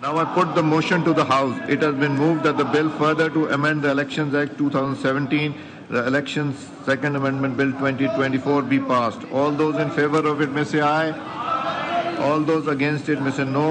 Now I put the motion to the House. It has been moved that the bill further to amend the Elections Act 2017, the Elections Second Amendment Bill 2024 be passed. All those in favor of it may say aye. All those against it may say no.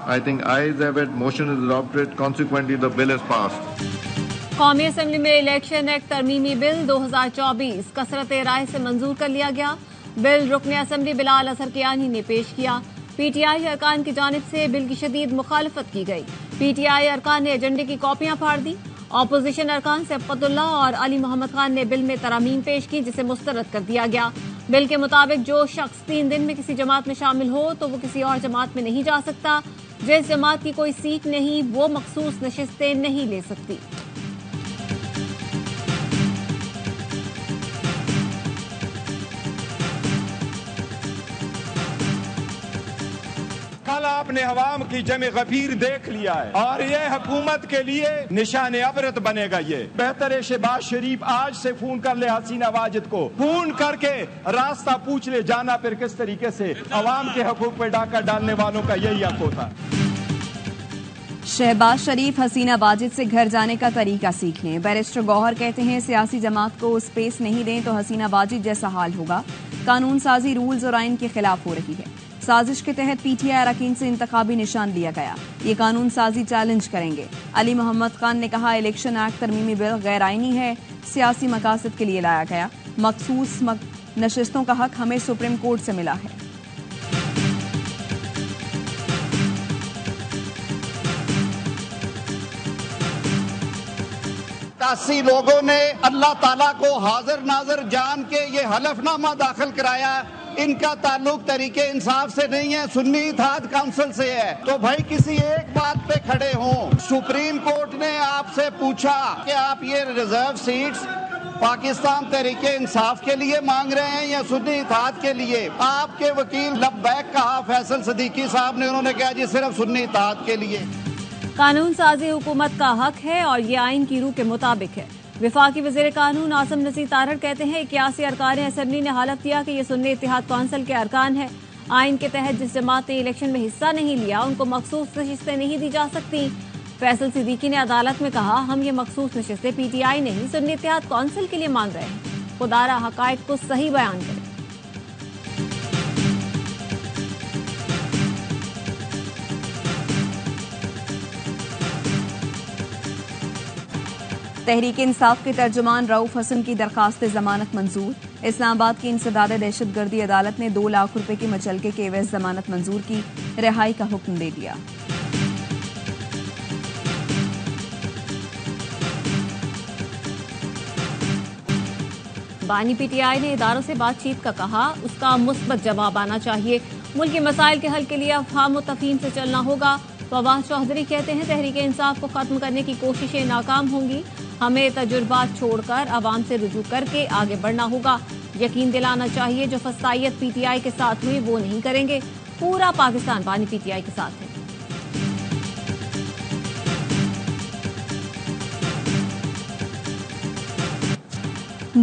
I think ayes have it. Motion is adopted. Consequently, the bill is passed. कौमी assembly में election act तरमीमी bill 2024 कसरत राय से मंजूर कर लिया गया। Bill रुकने assembly Bilal असर कियानी ने पेश किया। पीटीआई अरकान की जानिब से बिल की शदीद मुखालफत की गई। पीटीआई अरकान ने एजेंडे की कॉपियां फाड़ दी। ऑपोजिशन अरकान सैफुद्दौला और अली मोहम्मद खान ने बिल में तरामीम पेश की, जिसे मुस्तरद कर दिया गया। बिल के मुताबिक जो शख्स 3 दिन में किसी जमात में शामिल हो तो वो किसी और जमात में नहीं जा सकता। जिस जमात की कोई सीट नहीं वो मखसूस नशिस्तें नहीं ले सकती। कल आपने अवाम की जमे गफीर देख लिया है और ये हुकूमत के लिए निशान अबरत बनेगा। ये बेहतर है शहबाज शरीफ आज से फोन कर ले हसीना वाजिद को, फोन करके रास्ता पूछ ले जाना फिर किस तरीके से अवाम के हकूक पे डाका डालने वालों का यही हक होता है। शहबाज शरीफ हसीना वाजिद से घर जाने का तरीका सीख लें। बैरिस्टर गौहर कहते हैं सियासी जमात को स्पेस नहीं दें तो हसीना वाजिद जैसा हाल होगा। कानून साजी रूल्स और आइन के खिलाफ हो रही है। साजिश के तहत पीटीआई अरकान से इंतखाबी निशान लिया गया। ये कानून साजी चैलेंज करेंगे। अली मोहम्मद खान ने कहा इलेक्शन एक्ट तरमीमी बिल गैर आईनी है, सियासी मकासद के लिए लाया गया। मखसूस नशिस्तों का हक हमें सुप्रीम कोर्ट से मिला है। ऐसी लोगों ने अल्लाह ताला को हाजिर नाजर जान के ये हलफनामा दाखिल कराया। इनका ताल्लुक तरीके इंसाफ से नहीं है, सुन्नी इत्तेहाद काउंसिल से है। तो भाई किसी एक बात पे खड़े हों। सुप्रीम कोर्ट ने आपसे पूछा कि आप ये रिजर्व सीट्स पाकिस्तान तरीके इंसाफ के लिए मांग रहे हैं या सुन्नी इत्तेहाद के लिए। आपके वकील लब्बैक कहा फैसल सदीकी साहब ने, उन्होंने कहा जी सिर्फ सुन्नी इत्तेहाद के लिए। कानून साजी हुकूमत का हक है और ये आइन की रूह के मुताबिक है। विफाकी वज़ीर कानून आसिम नसीर तारड़ कहते हैं 81 अरकान असेंबली ने हालत दिया कि ये सुन्नी इत्तेहाद काउंसिल के अरकान है। आइन के तहत जिस जमात ने इलेक्शन में हिस्सा नहीं लिया उनको मखसूस नशिस्तें नहीं दी जा सकती। फैसल सिद्दीकी ने अदालत में कहा हम ये मखसूस नशिस्तें पीटीआई नहीं सुन्नी इत्तेहाद काउंसिल के लिए मांग रहे हैं। खुदारा हकायक को सही बयान करें। तहरीक इंसाफ के तर्जुमान रऊफ हसन की दरखास्त जमानत मंजूर। इस्लामाबाद की इंसदाद दहशतगर्दी अदालत ने 2 लाख रुपए की मचलके के एवज जमानत मंजूर की, रिहाई का हुक्म दे दिया। बानी पीटीआई ने इदारों से बातचीत का कहा, उसका मुस्बत जवाब आना चाहिए। मुल्की मसाइल के हल के लिए अफहाम व तफहीम से चलना होगा। फवाद चौधरी कहते हैं तहरीक इंसाफ को खत्म करने की कोशिशें नाकाम होंगी। हमें तजुर्बात छोड़कर आवाम से रुजू करके आगे बढ़ना होगा। यकीन दिलाना चाहिए जो फसाइयत पीटीआई के साथ हुई वो नहीं करेंगे। पूरा पाकिस्तान बानी पीटीआई के साथ है।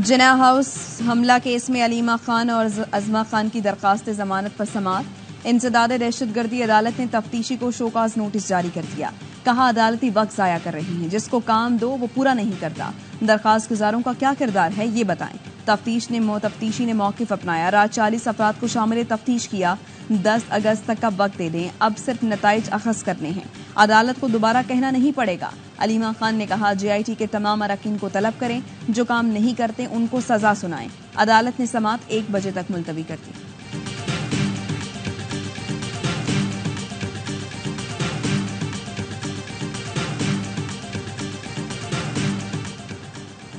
जिना हाउस हमला केस में अलीमा खान और अजमा खान की दरखास्त जमानत पर समाअत। इंसदाद दहशतगर्दी अदालत ने तफ्तीशी को शोकाज नोटिस जारी कर दिया। कहा अदालती वक्त जाया कर रही हैं, जिसको काम दो वो पूरा नहीं करता। दरखास्त गुजारों का क्या किरदार है ये बताएं। तफ्तीशी ने मौकिफ अपनाया। रात 40 अफराद को शामिल तफ्तीश किया। 10 अगस्त तक का वक्त दे दें, अब सिर्फ नताइज अखज़ करने हैं। अदालत को दोबारा कहना नहीं पड़ेगा। अलीमा खान ने कहा JIT के तमाम अरकान को तलब करें, जो काम नहीं करते उनको सजा सुनाएं। अदालत ने समाअत 1 बजे तक मुलतवी कर दी।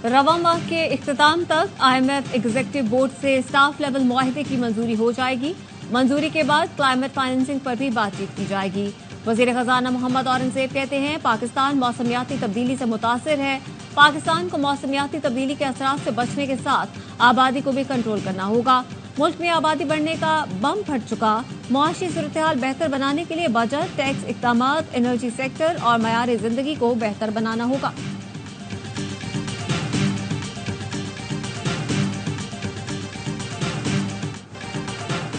रवा माह के इख्तिताम तक IMF एग्जीक्यूटिव बोर्ड से स्टाफ लेवल मुआहदे की मंजूरी हो जाएगी। मंजूरी के बाद क्लाइमेट फाइनेंसिंग पर भी बातचीत की जाएगी। वजीर खजाना मोहम्मद औरंगजेब कहते हैं पाकिस्तान मौसमियाती तब्दीली से मुतासिर है। पाकिस्तान को मौसमियाती तब्दीली के असरात से बचने के साथ आबादी को भी कंट्रोल करना होगा। मुल्क में आबादी बढ़ने का बम फट चुका। मुआशी सूरत-ए-हाल बेहतर बनाने के लिए बजट, टैक्स इक़दामात, एनर्जी सेक्टर और मयार जिंदगी को बेहतर बनाना होगा।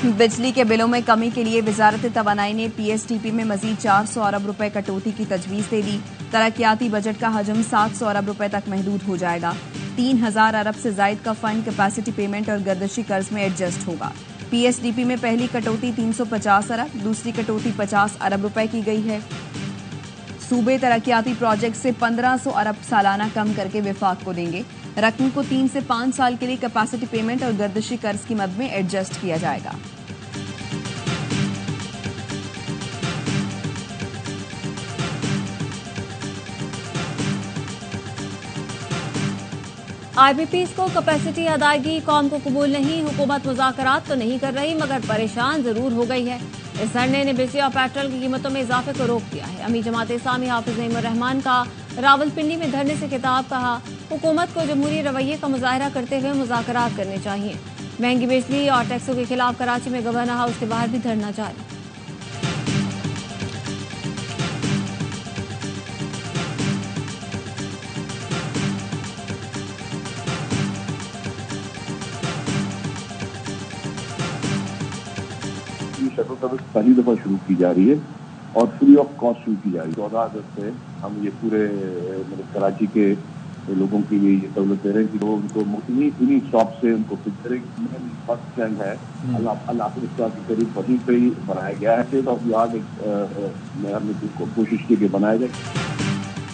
बिजली के बिलों में कमी के लिए वजारत तवानाई ने पीएसडीपी में मजीद 400 अरब रुपए कटौती की तजवीज दे दी। तरक्याती बजट का हजम 700 अरब रुपए तक महदूद हो जाएगा। 3000 अरब से जायद का फंड कैपेसिटी पेमेंट और गर्दिशी कर्ज में एडजस्ट होगा। पीएसडीपी में पहली कटौती 350 अरब, दूसरी कटौती 50 अरब रुपए की गई है। सूबे तरक्याती प्रोजेक्ट से 1500 अरब सालाना कम करके विफाक को देंगे। रकम को 3 से 5 साल के लिए कैपेसिटी पेमेंट और गर्दिशी कर्ज की मद में एडजस्ट किया जाएगा। आईपीपीज को कैपेसिटी अदायगी कौम को कबूल नहीं। हुकूमत मुज़ाकरात तो नहीं कर रही मगर परेशान जरूर हो गई है। इस धरने ने बिजली और पेट्रोल की कीमतों में इजाफे को रोक दिया है। अमीर जमात इस्लामी हाफिज नईमुर रहमान का रावलपिंडी में धरने से खिताब, कहा हुकूमत को जमहूरी रवैये का मुजाहरा करते हुए मुज़ाकरात करने चाहिए। महंगी बिजली और टैक्सों के खिलाफ कराची में गवर्नर हाउस के बाहर भी धरना जारी। शटल सर्विस पहली दफा शुरू की जा रही है और फ्री ऑफ कॉस्ट शुरू की जा रही है। 14 अगस्त से हम ये पूरे मतलब कराची के लोगों के लिए ये सहूलत दे रहे हैं कि वो उनको इन्हीं शॉप से उनको फर्स्ट स्टैंड है अल्लाह के करीब वहीं पे ही बनाया गया है। स्टेट ऑफ द आर्ट हमने कोशिश की कि बनाया जाए।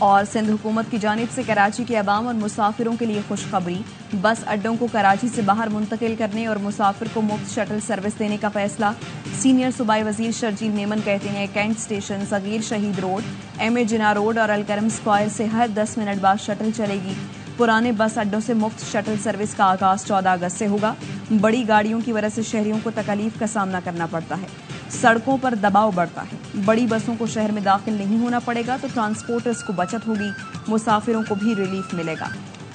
और सिंध हुकूमत की जानिब से कराची के अवाम और मुसाफिरों के लिए खुशखबरी। बस अड्डों को कराची से बाहर मुंतकिल करने और मुसाफिर को मुफ्त शटल सर्विस देने का फैसला। सीनियर सूबाई वजीर शर्जील मेमन कहते हैं कैंट स्टेशन, सगीर शहीद रोड, एम.ए. जिना रोड और अलकरम स्क्वायर से हर 10 मिनट बाद शटल चलेगी। पुराने बस अड्डों से मुफ्त शटल सर्विस का आगाज 14 अगस्त से होगा। बड़ी गाड़ियों की वजह से शहरियों को तकलीफ का सामना करना पड़ता है। सड़कों पर दबाव बढ़ता है। बड़ी बसों को शहर में दाखिल नहीं होना पड़ेगा तो ट्रांसपोर्टर्स को बचत होगी, मुसाफिरों को भी रिलीफ मिलेगा।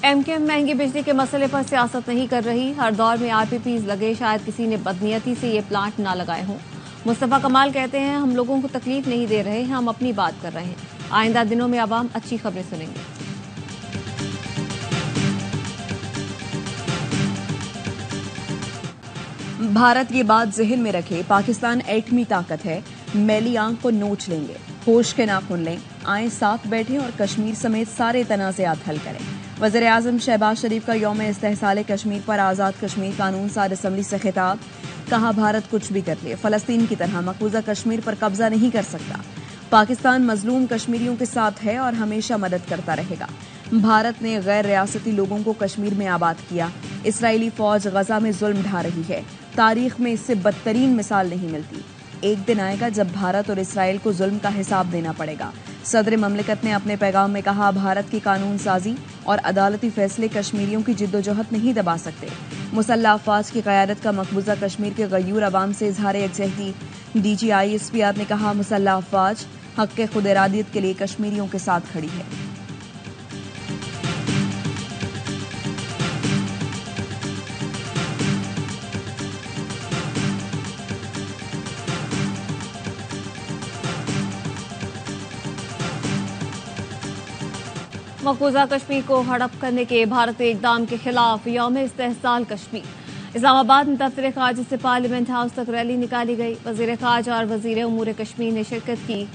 एमकेएम महंगी बिजली के मसले पर सियासत नहीं कर रही। हर दौर में आरपीपीज लगे, शायद किसी ने बदनीयती से ये प्लांट ना लगाए हों। मुस्तफा कमाल कहते हैं हम लोगों को तकलीफ नहीं दे रहे, हम अपनी बात कर रहे हैं। आइंदा दिनों में आवाम अच्छी खबरें सुनेंगे। भारत ये बात ज़हन में रखे, पाकिस्तान एटमी ताकत है। मैली आंख को नोच लेंगे, होश के नाखून लें, आए साथ बैठे और कश्मीर समेत सारे तनाज़ात हल करें। वज़ीर आज़म शहबाज शरीफ का यौम इस्तेहसाल कश्मीर पर आज़ाद कश्मीर कानून सार असम्बली से खिताब, कहा भारत कुछ भी कर ले फ़लस्तीन की तरह मकबूजा कश्मीर पर कब्जा नहीं कर सकता। पाकिस्तान मजलूम कश्मीरियों के साथ है और हमेशा मदद करता रहेगा। भारत ने गैर रियासती लोगों को कश्मीर में आबाद किया। इसराइली फौज गजा में जुल्म ढा रही है। तारीख में इससे बदतरीन मिसाल नहीं मिलती। एक दिन आएगा जब भारत और इसराइल को जुल्म का हिसाब देना पड़ेगा। सदर ममलिकत ने अपने पैगाम में कहा भारत की कानून साजी और अदालती फैसले कश्मीरियों की जिद्दोजहद नहीं दबा सकते। मुसल्लह अफवाज की क़यादत का मकबूजा कश्मीर के गयूर अवाम से इजहार यकजहती। DGISPR ने कहा मुसल्लह अफवाज हक़ खुद इरादियत के लिए कश्मीरियों के साथ खड़ी है। मकबूजा कश्मीर को हड़प करने के भारतीय इकदाम के खिलाफ यौम इस्तेहसाल कश्मीर। इस्लामाबाद में दफ्तर खारजा से पार्लियामेंट हाउस तक रैली निकाली गई। वजीर खारजा और वजीर उमूर कश्मीर ने शिरकत की।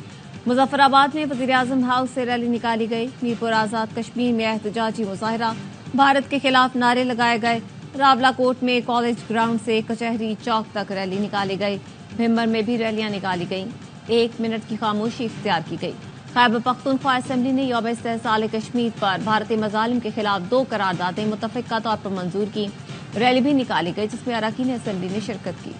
मुजफ्फराबाद में वजीर आजम हाउस से रैली निकाली गई। मीरपुर आजाद कश्मीर में एहतजाजी मुजाहरा, भारत के खिलाफ नारे लगाए गए। रावलाकोट में कॉलेज ग्राउंड से कचहरी चौक तक रैली निकाली गई। भिम्बर में भी रैलियां निकाली गईं। 1 मिनट की खामोशी इख्तियार की गई। खैबर पख्तूनख्वा असेंबली ने यौम इस्तेहसाल कश्मीर पर भारतीय मजालिम के खिलाफ 2 करारदादें मुतफ़िक़ा तौर पर मंजूर की। रैली भी निकाली गई जिसमें अरकान असेंबली ने शिरकत की।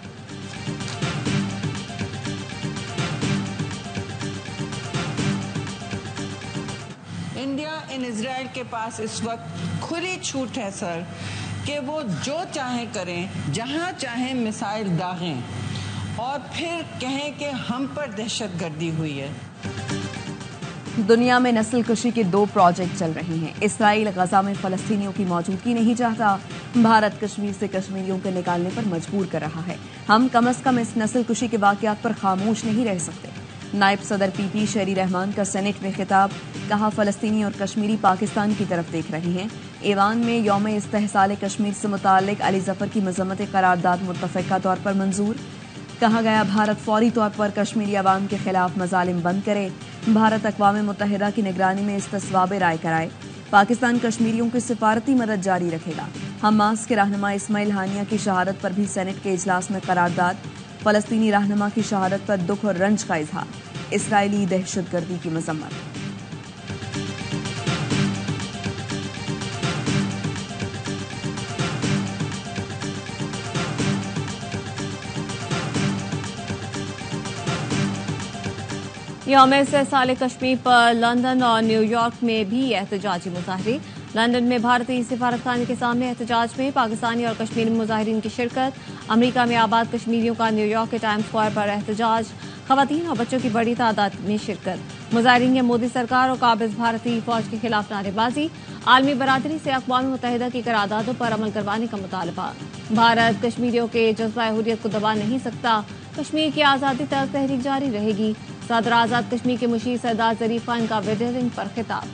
इंडिया इन इजराइल के पास इस वक्त खुली छूट है सर कि वो जो चाहे करें, जहां चाहे मिसाइल दागें और फिर कहें कि हम पर दहशतगर्दी हुई है। दुनिया में नस्ल कुशी के 2 प्रोजेक्ट चल रहे हैं। इसराइल गजा में फलस्तीनियों की मौजूदगी नहीं चाहता। भारत कश्मीर से कश्मीरियों को निकालने पर मजबूर कर रहा है। हम कम अज कम इस नस्ल कुशी के वाकयात पर खामोश नहीं रह सकते। नायब सदर PP शेरी रहमान का सेनेट में खिताब, कहा फलस्तीनी और कश्मीरी पाकिस्तान की तरफ देख रहे हैं। ईवान में यौम इस्तेहसाल कश्मीर से मुताल्लिक अली जफर की मजम्मत करारदाद मुतफ़िक़ा तौर पर मंजूर। कहा गया भारत फौरी तौर पर कश्मीरी अवाम के खिलाफ मजालिम बंद करे। भारत अक़वाम मुत्तहिदा की निगरानी में इस्तिस्वाब राय कराए। पाकिस्तान कश्मीरियों की सिफारती मदद जारी रखेगा। हमास के रहनुमा इस्माइल हानिया की शहादत पर भी सेनेट के इजलास में करारदाद। फलस्तीनी रहनुमा की शहादत पर दुख और रंज का इजहार। इसराइली दहशतगर्दी की मजम्मत। यौम साल कश्मीर पर लंदन और न्यूयॉर्क में भी एहतजाजी मुजाहरे। लंदन में भारतीय सिफारतखाने के सामने एहतजाज में पाकिस्तानी और कश्मीरी मुजाहिरीन की शिरकत। अमरीका में आबाद कश्मीरियों का न्यूयॉर्क के टाइम्स स्क्वायर पर एहतजाज। खवातीन और बच्चों की बड़ी तादाद में शिरकत। मुजाहिरीन की मोदी सरकार और काबिज भारतीय फौज के खिलाफ नारेबाजी। आलमी बरादरी से अक़वाम मुत्तहिदा की करारदादों पर अमल करवाने का मुतालबा। भारत कश्मीरियों के जज्बा हुर्रियत को दबा नहीं सकता। कश्मीर की आज़ादी तक तहरीक जारी रहेगी। सदर आज़ाद कश्मीर के मुशीर सरदार ज़रीफ खान का वीडियो पर खिताब।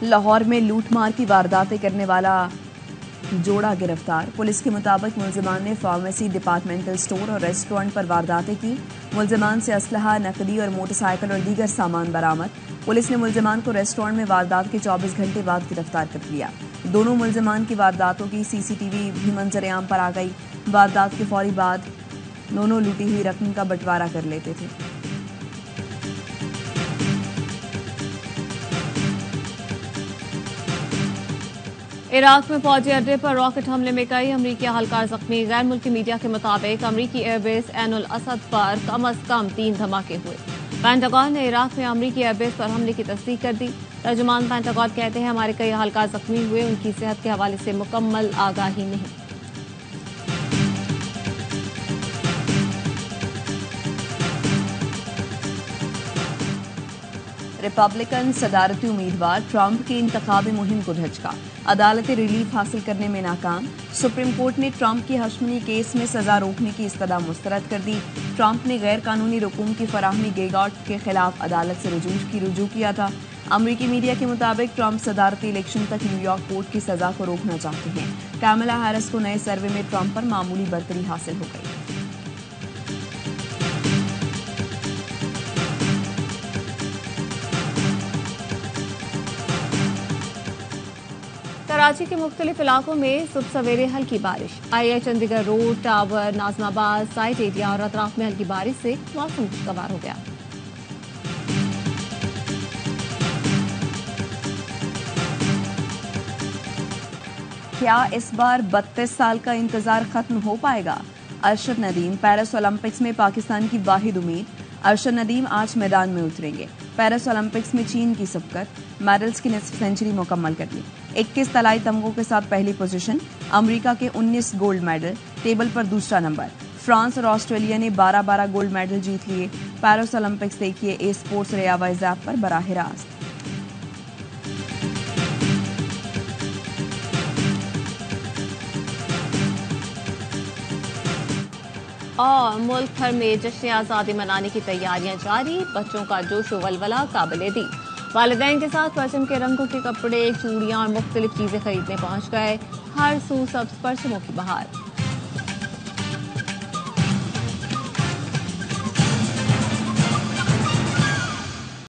लाहौर में लूटमार की वारदातें करने वाला जोड़ा गिरफ्तार। पुलिस के मुताबिक मुलजिमान ने फार्मेसी, डिपार्टमेंटल स्टोर और रेस्टोरेंट पर वारदातें की। मुलजिमान से असलहा, नकदी और मोटरसाइकिल और दीगर सामान बरामद। पुलिस ने मुलजिमान को रेस्टोरेंट में वारदात के 24 घंटे बाद गिरफ्तार कर लिया। दोनों मुलजिमान की वारदातों की सीसीटीवी भी मंजर-ए-आम पर आ गई। वारदात के फौरी बाद दोनों लूटी हुई रकम का बंटवारा कर लेते थे। इराक में फौजी अड्डे पर रॉकेट हमले में कई अमरीकी अहलकार जख्मी। गैर मुल्की मीडिया के मुताबिक अमरीकी एयरबेस ऐन उल असद पर कम अज कम 3 धमाके हुए। पेंटागन ने इराक में अमरीकी एयरबेस पर हमले की तस्दीक कर दी। तर्जुमान पेंटागन कहते हैं हमारे कई अहलकार जख्मी हुए, उनकी सेहत के हवाले से मुकम्मल आगाही नहीं। रिपब्लिकन सदारती उम्मीदवार ट्रंप की इंतखाबी मुहिम को धचका। अदालती रिलीफ हासिल करने में नाकाम। सुप्रीम कोर्ट ने ट्रंप की हश्मनी केस में सजा रोकने की इस्तदा मुस्तरद कर दी। ट्रंप ने गैर कानूनी रकूम की फराहमी गेगाट के खिलाफ अदालत से रुजू किया था। अमरीकी मीडिया के मुताबिक ट्रंप सदारती इलेक्शन तक न्यूयॉर्क कोर्ट की सजा को रोकना चाहते हैं। कैमला हैरिस को नए सर्वे में ट्रंप पर मामूली बरतरी हासिल हो गई। कराची के मुख्तलिफ इलाकों में सुबह सवेरे हल्की बारिश। I Chandigarh road, tower, Nazimabad, site area और अतराफ में हल्की बारिश से मौसम खुशगवार हो गया। क्या इस बार 32 साल का इंतजार खत्म हो पाएगा? अरशद नदीम पेरिस ओलंपिक्स में पाकिस्तान की वाहिद उम्मीद। अरशद नदीम आज मैदान में उतरेंगे। पेरिस ओलंपिक्स में चीन की सबकत, मेडल्स की निस्फ सेंचुरी मुकम्मल कर ली। 21 तलाई तमगों के साथ पहली पोजीशन। अमेरिका के 19 गोल्ड मेडल, टेबल पर दूसरा नंबर। फ्रांस और ऑस्ट्रेलिया ने 12-12 गोल्ड मेडल जीत लिए। पेरिस ओलंपिक्स देखिए ए स्पोर्ट्स रेयावाइज ऐप पर बराह रास्त। और मुल्क भर में जश्न आज़ादी मनाने की तैयारियां जारी। बच्चों का जोश व वलवला काबिल-ए-दीद। वालिदैन के साथ परचम के रंगों के कपड़े, चूड़ियां और मुख्तलिफ चीजें खरीदने पहुंच गए। हर सू सब्ज परचमों की बहार।